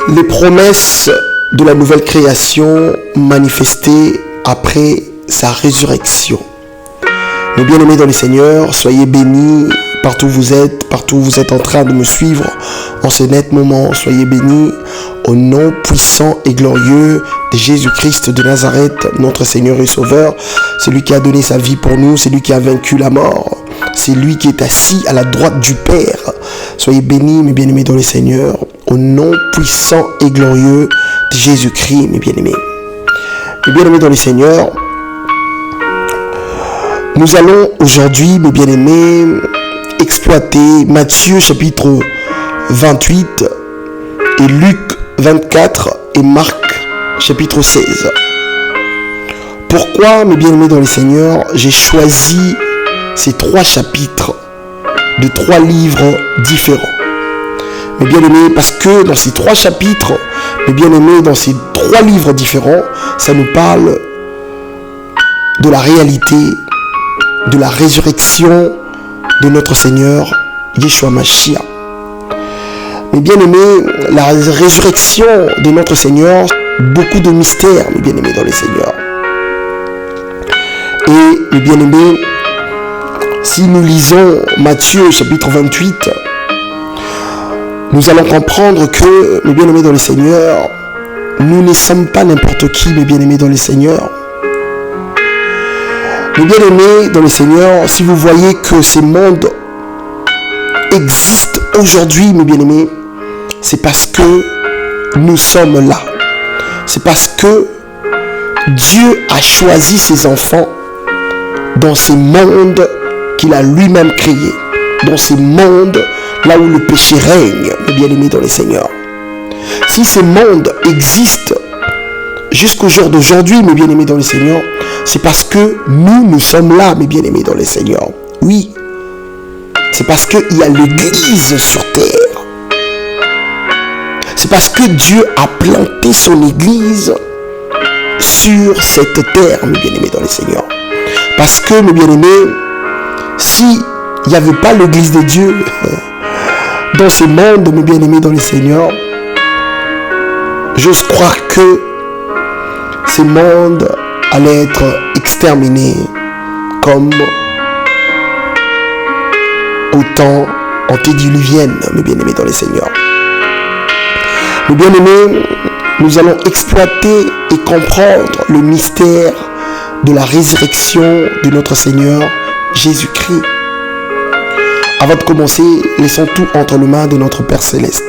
Les promesses de la nouvelle création manifestées après sa résurrection. Mes bien-aimés dans le Seigneur, soyez bénis partout où vous êtes en train de me suivre en ce net moment. Soyez bénis au nom puissant et glorieux de Jésus-Christ de Nazareth, notre Seigneur et Sauveur, celui qui a donné sa vie pour nous, celui qui a vaincu la mort, c'est lui qui est assis à la droite du Père. Soyez bénis, mes bien-aimés dans le Seigneur, au nom puissant et glorieux de Jésus-Christ, mes bien-aimés. Mes bien-aimés dans le Seigneur, nous allons aujourd'hui, mes bien-aimés, exploiter Matthieu chapitre 28 et Luc 24 et Marc chapitre 16. Pourquoi, mes bien-aimés dans le Seigneur, j'ai choisi ces trois chapitres de trois livres différents? Mes bien-aimés, parce que dans ces trois chapitres, mes bien-aimés, dans ces trois livres différents, ça nous parle de la réalité de la résurrection de notre Seigneur Yeshua Mashiach. Mes bien-aimés, la résurrection de notre Seigneur, beaucoup de mystères, mes bien-aimés dans le Seigneur. Et mes bien-aimés, si nous lisons Matthieu chapitre 28, nous allons comprendre que, mes bien-aimés dans le Seigneur, nous ne sommes pas n'importe qui, mes bien-aimés dans le Seigneur. Mes bien-aimés dans le Seigneur, si vous voyez que ce monde existe aujourd'hui, mes bien-aimés, c'est parce que nous sommes là. C'est parce que Dieu a choisi ses enfants dans ce monde qu'il a lui-même créé. Dans ce monde là où le péché règne, mes bien-aimés dans le Seigneur. Si ce monde existe jusqu'au jour d'aujourd'hui, mes bien-aimés dans le Seigneur, c'est parce que nous sommes là, mes bien-aimés dans le Seigneur. Oui, c'est parce qu'il y a l'église sur terre. C'est parce que Dieu a planté son église sur cette terre, mes bien-aimés dans le Seigneur. Parce que, mes bien-aimés, s'il n'y avait pas l'église de Dieu dans ce monde, mes bien-aimés dans le Seigneur, j'ose croire que ce monde allait être exterminé comme au temps antédiluvienne, mes bien-aimés dans le Seigneur. Mes bien-aimés, nous allons exploiter et comprendre le mystère de la résurrection de notre Seigneur Jésus-Christ. Avant de commencer, laissons tout entre les mains de notre Père Céleste.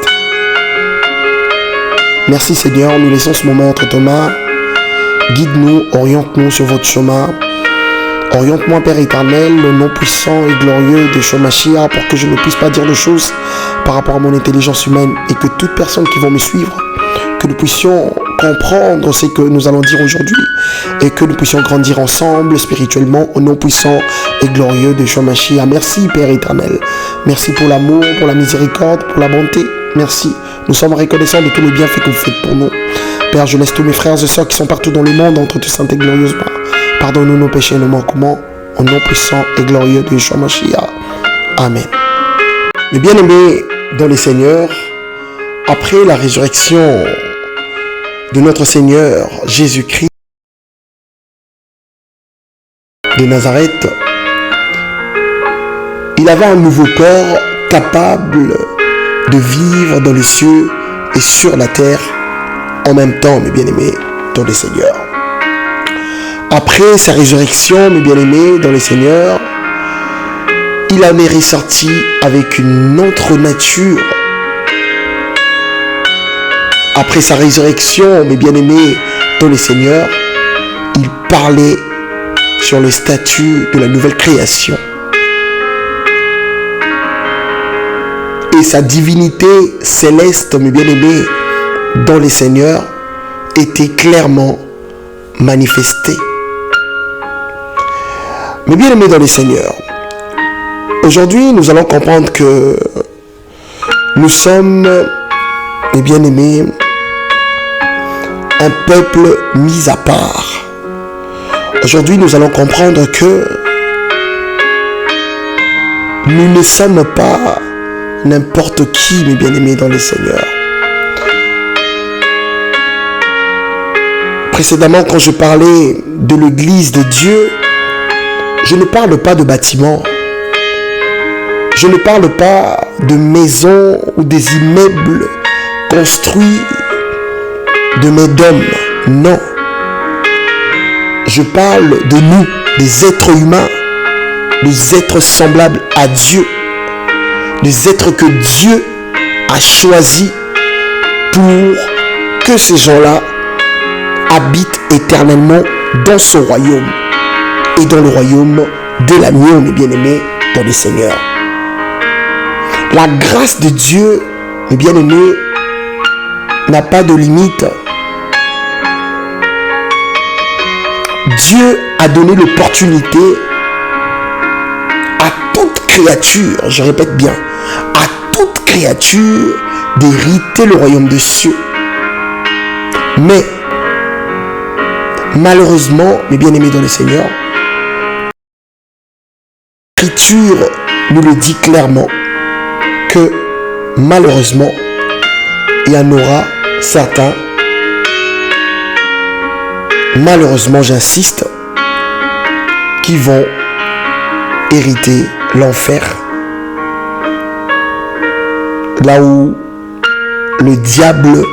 Merci Seigneur, nous laissons ce moment entre tes mains. Guide-nous, oriente-nous sur votre chemin. Oriente-moi, Père éternel, le nom puissant et glorieux de Yeshua Mashiach, pour que je ne puisse pas dire de choses par rapport à mon intelligence humaine et que toute personne qui va me suivre, que nous puissions comprendre ce que nous allons dire aujourd'hui et que nous puissions grandir ensemble spirituellement au nom puissant et glorieux de Yeshua Mashiach. Merci, Père éternel. Merci pour l'amour, pour la miséricorde, pour la bonté. Merci. Nous sommes reconnaissants de tous les bienfaits que vous faites pour nous. Père, je laisse tous mes frères et sœurs qui sont partout dans le monde entre tes saintes et glorieuses mains. Pardonne-nous nos péchés et nos manquements, au nom puissant et glorieux de Yeshua Mashiach. Amen. Mes bien-aimés dans le Seigneur, après la résurrection de notre Seigneur Jésus-Christ de Nazareth, il avait un nouveau corps capable de vivre dans les cieux et sur la terre en même temps, mes bien-aimés dans le Seigneur. Après sa résurrection, mes bien-aimés dans le Seigneur, il en est ressorti avec une autre nature. Après sa résurrection, mes bien-aimés dans le Seigneur, il parlait sur le statut de la nouvelle création. Et sa divinité céleste, mes bien-aimés dans le Seigneur, était clairement manifestée. Mes bien-aimés dans le Seigneur, aujourd'hui nous allons comprendre que nous sommes, mes bien-aimés, un peuple mis à part. Aujourd'hui nous allons comprendre que nous ne sommes pas n'importe qui, mes bien-aimés dans le Seigneur. Précédemment, quand je parlais de l'église de Dieu, je ne parle pas de bâtiments. Je ne parle pas de maisons ou des immeubles construits de main d'hommes. Non. Je parle de nous, des êtres humains, des êtres semblables à Dieu, des êtres que Dieu a choisis pour que ces gens-là habitent éternellement dans son royaume et dans le royaume de l'agneau, mes bien-aimés, dans le Seigneur. La grâce de Dieu, mes bien-aimés, n'a pas de limite. Dieu a donné l'opportunité à toute créature, je répète bien, à toute créature d'hériter le royaume des cieux. Mais, malheureusement, mes bien-aimés dans le Seigneur, l'Écriture nous le dit clairement que malheureusement, il y en aura certains, malheureusement j'insiste, qui vont hériter l'enfer. Là où le diable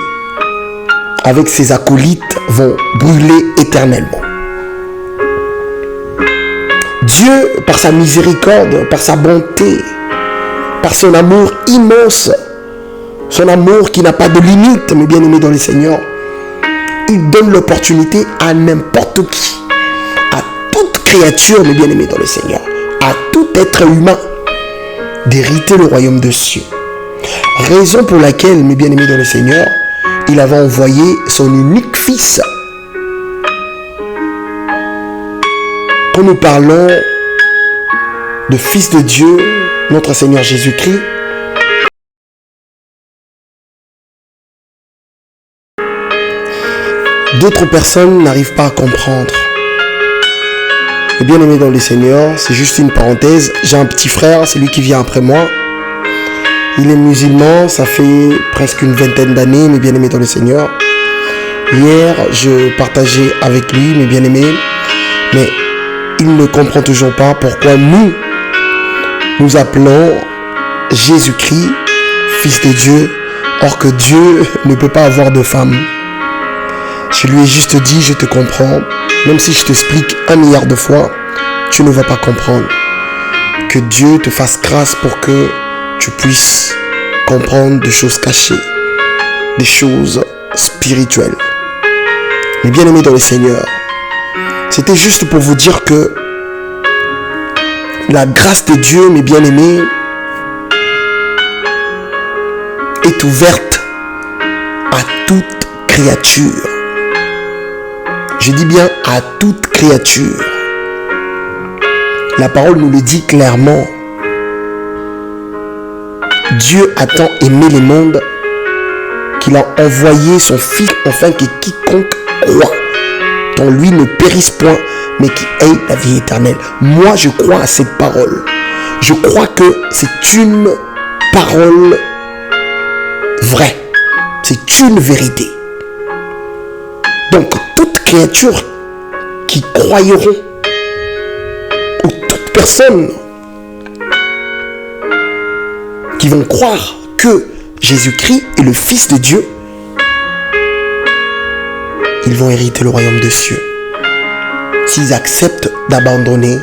avec ses acolytes vont brûler éternellement. Dieu, par sa miséricorde, par sa bonté, par son amour immense, son amour qui n'a pas de limite, mes bien-aimés dans le Seigneur, il donne l'opportunité à n'importe qui, à toute créature, mes bien-aimés dans le Seigneur, à tout être humain, d'hériter le royaume des cieux. Raison pour laquelle, mes bien-aimés dans le Seigneur, il avait envoyé son unique fils. Quand nous parlons de Fils de Dieu, notre Seigneur Jésus-Christ, d'autres personnes n'arrivent pas à comprendre. Et bien aimé dans le Seigneur, c'est juste une parenthèse. J'ai un petit frère, c'est lui qui vient après moi. Il est musulman, ça fait presque une vingtaine d'années, mes bien-aimés dans le Seigneur. Hier, je partageais avec lui, mes bien-aimés, mais il ne comprend toujours pas pourquoi nous appelons Jésus-Christ, Fils de Dieu, or que Dieu ne peut pas avoir de femme. Je lui ai juste dit, je te comprends, même si je t'explique 1 milliard de fois, tu ne vas pas comprendre. Que Dieu te fasse grâce pour que tu puisses comprendre des choses cachées, des choses spirituelles. Mais bien aimés dans le Seigneur, c'était juste pour vous dire que la grâce de Dieu, mes bien-aimés, est ouverte à toute créature. Je dis bien à toute créature. La parole nous le dit clairement. Dieu a tant aimé le monde qu'il a envoyé son Fils afin que quiconque croit en lui ne périsse point, mais qui ait la vie éternelle. Moi, je crois à cette parole. Je crois que c'est une parole vraie. C'est une vérité. Donc, toute créature qui croiront, ou toute personne qui vont croire que Jésus-Christ est le Fils de Dieu, ils vont hériter le royaume des cieux. S'ils acceptent d'abandonner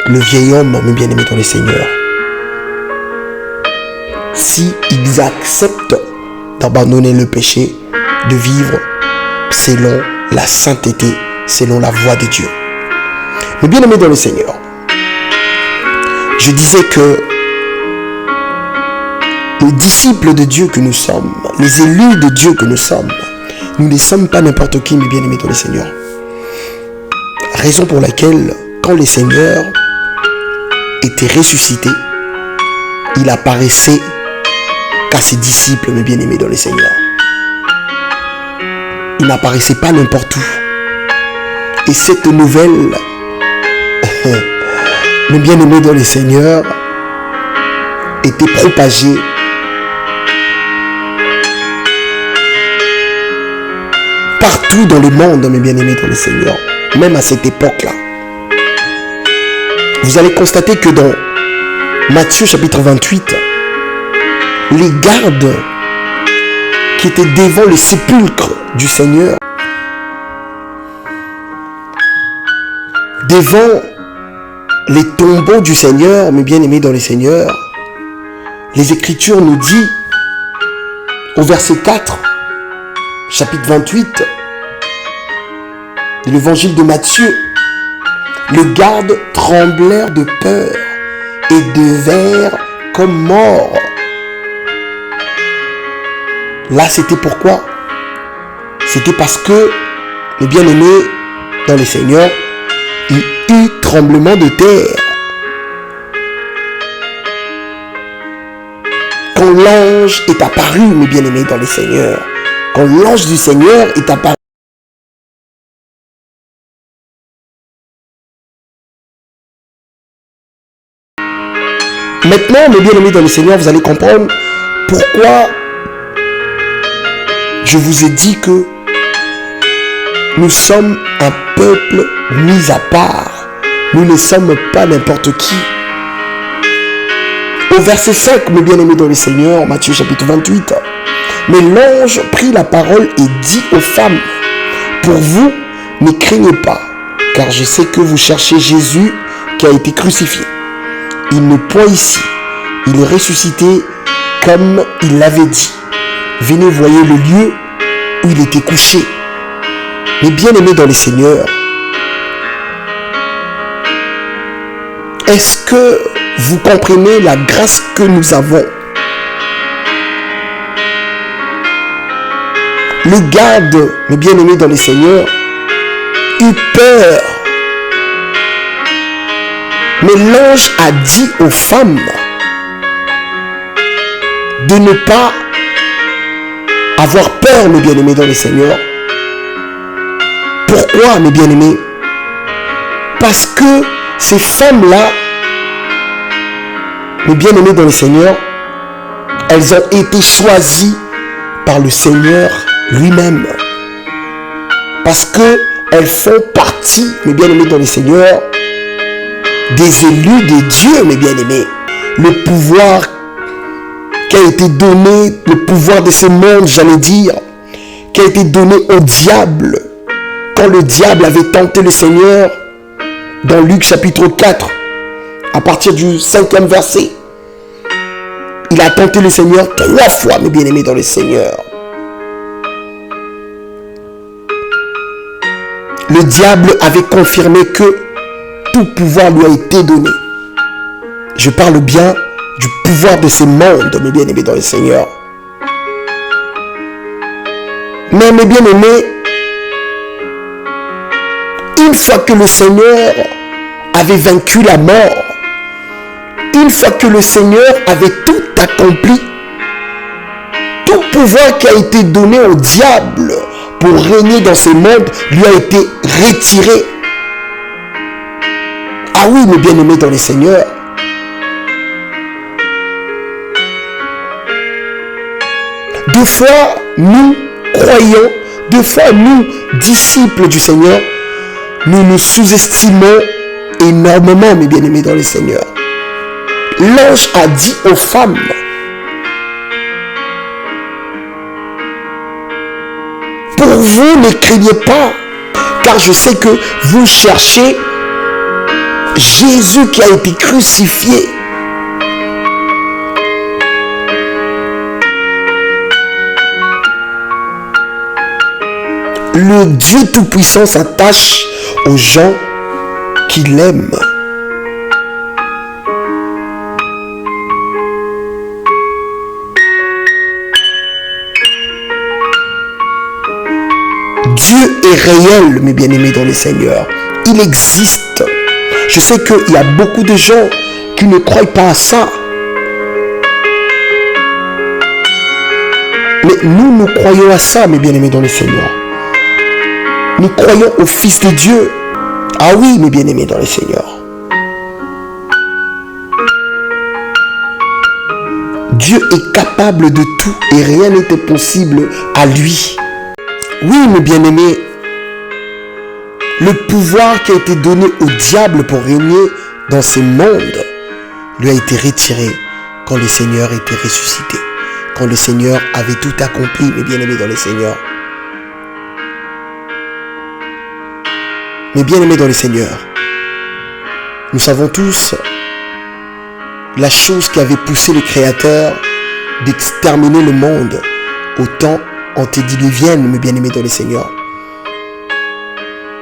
le vieil homme, mes bien-aimés dans le Seigneur. S'ils acceptent d'abandonner le péché, de vivre selon la sainteté, selon la voie de Dieu. Mais bien aimés dans le Seigneur, je disais que les disciples de Dieu que nous sommes, les élus de Dieu que nous sommes, nous ne sommes pas n'importe qui, mais bien aimés dans le Seigneur. Raison pour laquelle, quand le Seigneur était ressuscité, il apparaissait qu'à ses disciples, mes bien aimés dans le Seigneur. Il n'apparaissait pas n'importe où. Et cette nouvelle, mes bien-aimés dans le Seigneur, était propagé partout dans le monde, mes bien-aimés dans le Seigneur, même à cette époque-là. Vous allez constater que dans Matthieu chapitre 28, les gardes qui étaient devant le sépulcre du Seigneur, devant les tombeaux du Seigneur, mes bien-aimés dans le Seigneur, les Écritures nous disent au verset 4, chapitre 28 de l'évangile de Matthieu, les gardes tremblèrent de peur et devinrent comme morts. Là, c'était pourquoi? C'était parce que, les bien-aimés dans le Seigneur, il y eut tremblement de terre. Quand l'ange est apparu, mes bien-aimés dans le Seigneur, quand l'ange du Seigneur est apparu, maintenant, mes bien-aimés dans le Seigneur, vous allez comprendre pourquoi je vous ai dit que nous sommes un peuple mis à part. Nous ne sommes pas n'importe qui. Au verset 5, mes bien-aimés dans le Seigneur, Matthieu chapitre 28, mais l'ange prit la parole et dit aux femmes, pour vous, ne craignez pas, car je sais que vous cherchez Jésus qui a été crucifié. Il n'est point ici, il est ressuscité comme il l'avait dit. Venez, voyez le lieu où il était couché. Mais bien-aimés dans le Seigneur, est-ce que vous comprenez la grâce que nous avons? Les gardes, mes bien-aimés dans le Seigneur, eut peur. Mais l'ange a dit aux femmes de ne pas avoir peur, mes bien-aimés dans le Seigneur. Pourquoi, mes bien-aimés? Parce que ces femmes-là, mes bien-aimés dans le Seigneur, elles ont été choisies par le Seigneur lui-même. Parce que elles font partie, mes bien-aimés dans le Seigneur, des élus de Dieu, mes bien-aimés. Le pouvoir qui a été donné, le pouvoir de ce monde, j'allais dire, qui a été donné au diable. Quand le diable avait tenté le Seigneur, dans Luc chapitre 4, à partir du 5e verset, il a tenté le Seigneur 3 fois, mes bien-aimés dans le Seigneur. Le diable avait confirmé que tout pouvoir lui a été donné. Je parle bien du pouvoir de ce monde, mes bien-aimés dans le Seigneur. Mais mes bien-aimés, une fois que le Seigneur avait vaincu la mort, une fois que le Seigneur avait tout accompli, tout pouvoir qui a été donné au diable pour régner dans ce monde lui a été retiré. Ah oui, mes bien-aimés dans le Seigneur. Des fois, nous croyons, des fois, nous, disciples du Seigneur, nous nous sous-estimons énormément, mes bien-aimés dans le Seigneur. L'ange a dit aux femmes, pour vous, ne craignez pas, car je sais que vous cherchez Jésus qui a été crucifié. Le Dieu Tout-Puissant s'attache aux gens qui l'aiment. Dieu est réel, mes bien-aimés dans le Seigneur. Il existe. Je sais qu'il y a beaucoup de gens qui ne croient pas à ça. Mais nous croyons à ça, mes bien-aimés dans le Seigneur. Nous croyons au Fils de Dieu. Ah oui, mes bien-aimés dans le Seigneur. Dieu est capable de tout et rien n'est impossible à lui. Oui, mes bien-aimés, le pouvoir qui a été donné au diable pour régner dans ce monde lui a été retiré quand le Seigneur était ressuscité, quand le Seigneur avait tout accompli, mes bien-aimés dans le Seigneur. Mes bien-aimés dans le Seigneur, nous savons tous la chose qui avait poussé le Créateur d'exterminer le monde au temps antédiluvien, mes bien-aimés dans le Seigneur.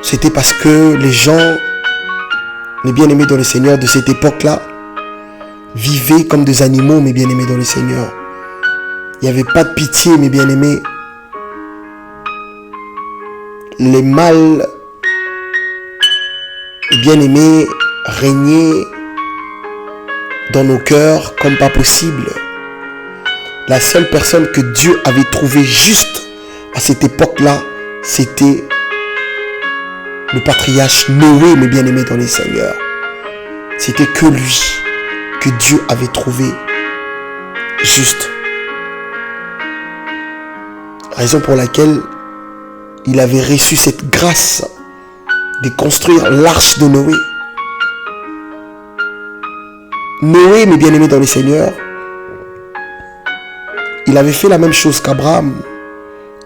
C'était parce que les gens, mes bien-aimés dans le Seigneur, de cette époque-là, vivaient comme des animaux, mes bien-aimés dans le Seigneur. Il n'y avait pas de pitié, mes bien-aimés. Les mâles, mes bien-aimés, régnaient dans nos cœurs comme pas possible. La seule personne que Dieu avait trouvée juste à cette époque-là, c'était le patriarche Noé, mes bien-aimés dans les Seigneurs. C'était que lui que Dieu avait trouvé juste. Raison pour laquelle il avait reçu cette grâce de construire l'arche de Noé. Noé, mes bien-aimés dans le Seigneur, il avait fait la même chose qu'Abraham.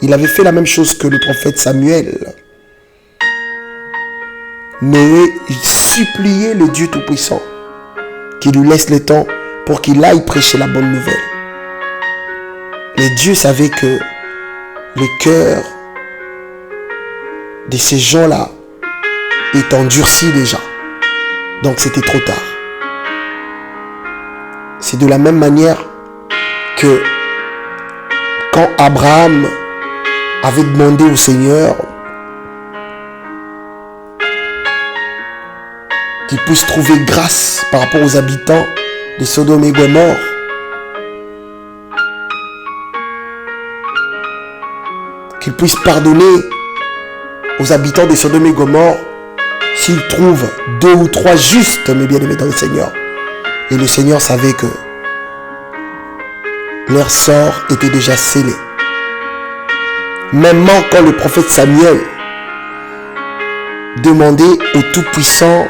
Il avait fait la même chose que le prophète Samuel. Noé, il suppliait le Dieu Tout-Puissant qu'il lui laisse le temps pour qu'il aille prêcher la bonne nouvelle. Mais Dieu savait que le cœur de ces gens-là est endurci déjà. Donc c'était trop tard. C'est de la même manière que quand Abraham avait demandé au Seigneur qu'il puisse trouver grâce par rapport aux habitants de Sodome et Gomorrhe, qu'il puisse pardonner aux habitants de Sodome et Gomorrhe s'ils trouvent 2 ou 3 justes, mes bien-aimés dans le Seigneur. Et le Seigneur savait que leur sort était déjà scellé. Même quand le prophète Samuel demandait au Tout-Puissant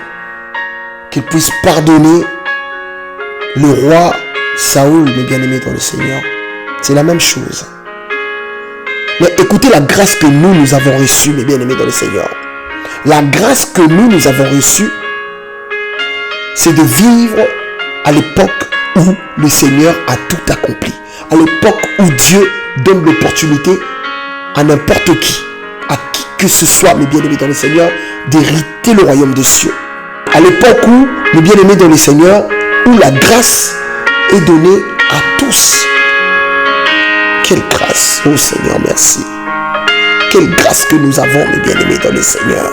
qu'il puisse pardonner le roi Saoul, mes bien-aimés dans le Seigneur, c'est la même chose. Mais écoutez la grâce que nous avons reçue, mes bien-aimés dans le Seigneur. La grâce que nous avons reçue, c'est de vivre à l'époque où le Seigneur a tout accompli. À l'époque où Dieu donne l'opportunité à n'importe qui, à qui que ce soit, mes bien-aimés dans le Seigneur, d'hériter le royaume des cieux. À l'époque où, mes bien-aimés dans le Seigneur, où la grâce est donnée à tous. Quelle grâce, oh Seigneur, merci. Quelle grâce que nous avons, mes bien-aimés dans le Seigneur.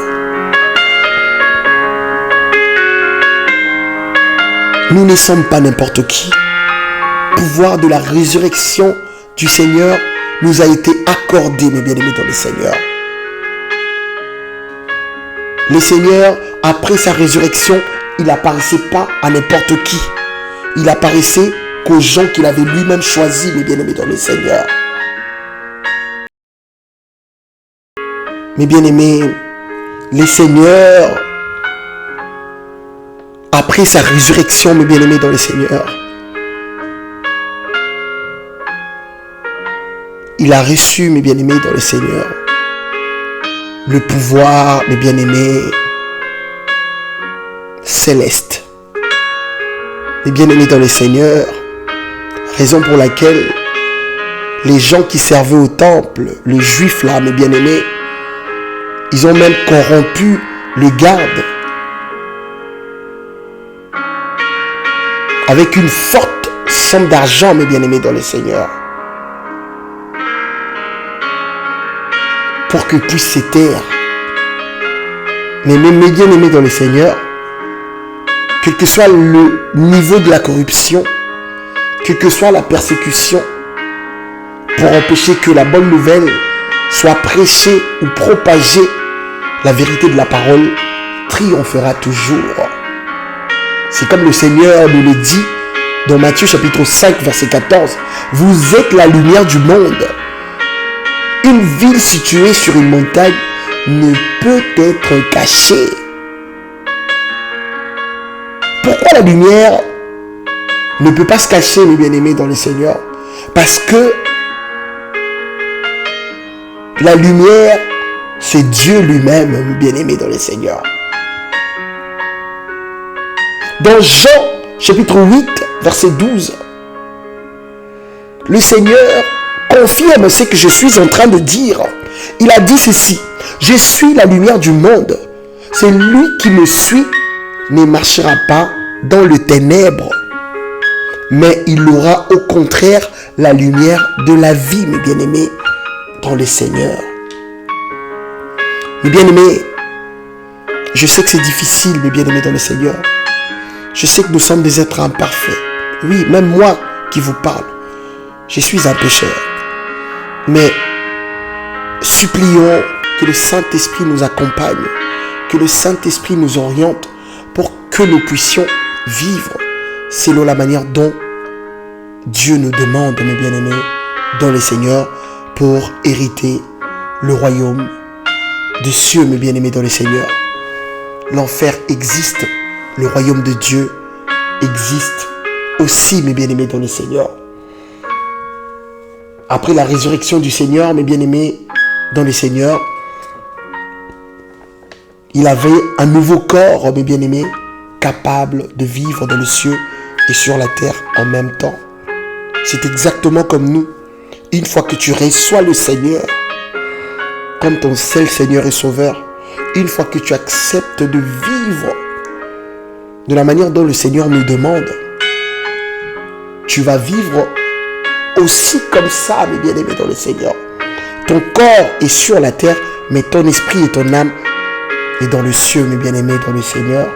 Nous ne sommes pas n'importe qui. Le pouvoir de la résurrection du Seigneur nous a été accordé, mes bien-aimés dans le Seigneur. Le Seigneur, après sa résurrection, il n'apparaissait pas à n'importe qui. Il apparaissait qu'aux gens qu'il avait lui-même choisis, mes bien-aimés dans le Seigneur. Mes bien-aimés, le Seigneur, après sa résurrection, mes bien-aimés dans le Seigneur, il a reçu, mes bien-aimés dans le Seigneur, le pouvoir, mes bien-aimés, céleste. Mes bien-aimés dans le Seigneur, raison pour laquelle les gens qui servaient au temple, les juifs là, mes bien-aimés, ils ont même corrompu le garde avec une forte somme d'argent, mes bien-aimés dans le Seigneur, pour qu'ils puissent se taire. Mais mes bien-aimés dans le Seigneur, quel que soit le niveau de la corruption, quelle que soit la persécution, pour empêcher que la bonne nouvelle soit prêchée ou propagée, la vérité de la parole triomphera toujours. C'est comme le Seigneur nous le dit Dans Matthieu chapitre 5, verset 14, vous êtes la lumière du monde. Une ville située sur une montagne ne peut être cachée. Pourquoi la lumière ne peut pas se cacher, mes bien-aimés dans le Seigneur? Parce que la lumière, c'est Dieu lui-même, mes bien-aimés dans le Seigneur. Dans Jean chapitre 8, verset 12, le Seigneur confirme ce que je suis en train de dire. Il a dit ceci: je suis la lumière du monde. Celui qui me suit ne marchera pas dans le ténèbre, mais il aura au contraire la lumière de la vie, mes bien-aimés dans le Seigneur. Mes bien-aimés, je sais que c'est difficile, mes bien-aimés dans le Seigneur. Je sais que nous sommes des êtres imparfaits. Oui, même moi qui vous parle, je suis un pécheur. Mais supplions que le Saint-Esprit nous accompagne, que le Saint-Esprit nous oriente pour que nous puissions vivre selon la manière dont Dieu nous demande, mes bien-aimés, dans le Seigneur, pour hériter le royaume des cieux, mes bien-aimés dans le Seigneur. L'enfer existe, le royaume de Dieu existe aussi, mes bien-aimés dans le Seigneur. Après la résurrection du Seigneur, mes bien-aimés dans le Seigneur, il avait un nouveau corps, mes bien-aimés, capable de vivre dans le ciel et sur la terre en même temps. C'est exactement comme nous. Une fois que tu reçois le Seigneur comme ton seul Seigneur et Sauveur, une fois que tu acceptes de vivre de la manière dont le Seigneur nous demande, tu vas vivre aussi comme ça, mes bien-aimés dans le Seigneur. Ton corps est sur la terre, mais ton esprit et ton âme est dans le ciel, mes bien-aimés dans le Seigneur.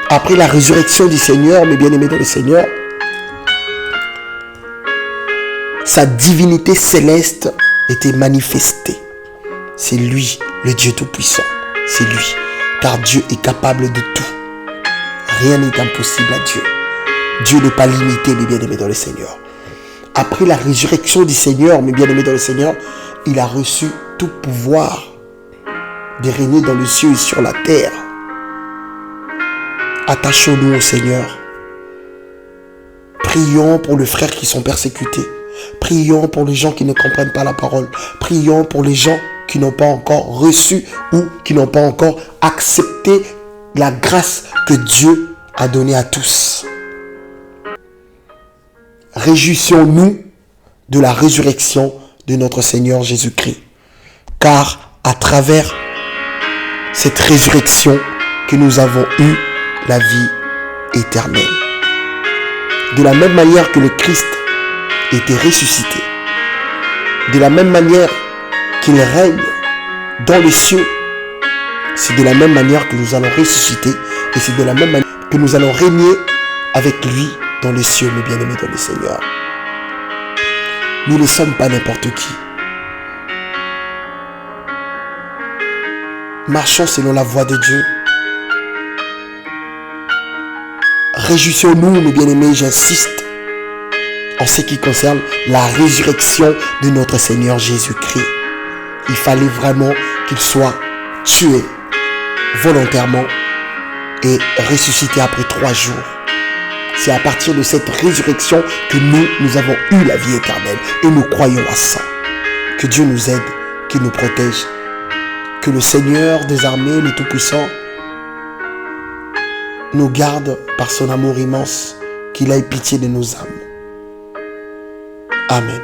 Après la résurrection du Seigneur, mes bien-aimés dans le Seigneur, sa divinité céleste était manifestée. C'est lui, le Dieu Tout-Puissant. C'est lui, car Dieu est capable de tout. Rien n'est impossible à Dieu. Dieu n'est pas limité, mes bien-aimés dans le Seigneur. Après la résurrection du Seigneur, mes bien-aimés dans le Seigneur, il a reçu tout pouvoir de régner dans le ciel et sur la terre. Attachons-nous au Seigneur. Prions pour les frères qui sont persécutés. Prions pour les gens qui ne comprennent pas la parole. Prions pour les gens qui n'ont pas encore reçu ou qui n'ont pas encore accepté la grâce que Dieu a donnée à tous. Réjouissons-nous de la résurrection de notre Seigneur Jésus-Christ. Car à travers cette résurrection que nous avons eu la vie éternelle. De la même manière que le Christ était ressuscité, de la même manière qu'il règne dans les cieux, c'est de la même manière que nous allons ressusciter et c'est de la même manière que nous allons régner avec lui dans les cieux, mes bien-aimés dans le Seigneur. Nous ne sommes pas n'importe qui. Marchons selon la voie de Dieu. Réjouissons-nous, mes bien-aimés, j'insiste, en ce qui concerne la résurrection de notre Seigneur Jésus-Christ. Il fallait vraiment qu'il soit tué volontairement et ressuscité après 3 jours. C'est à partir de cette résurrection que nous avons eu la vie éternelle et nous croyons à ça. Que Dieu nous aide, qu'il nous protège. Que le Seigneur des armées, le Tout-Puissant, nous garde par son amour immense, qu'il ait pitié de nos âmes. Amen.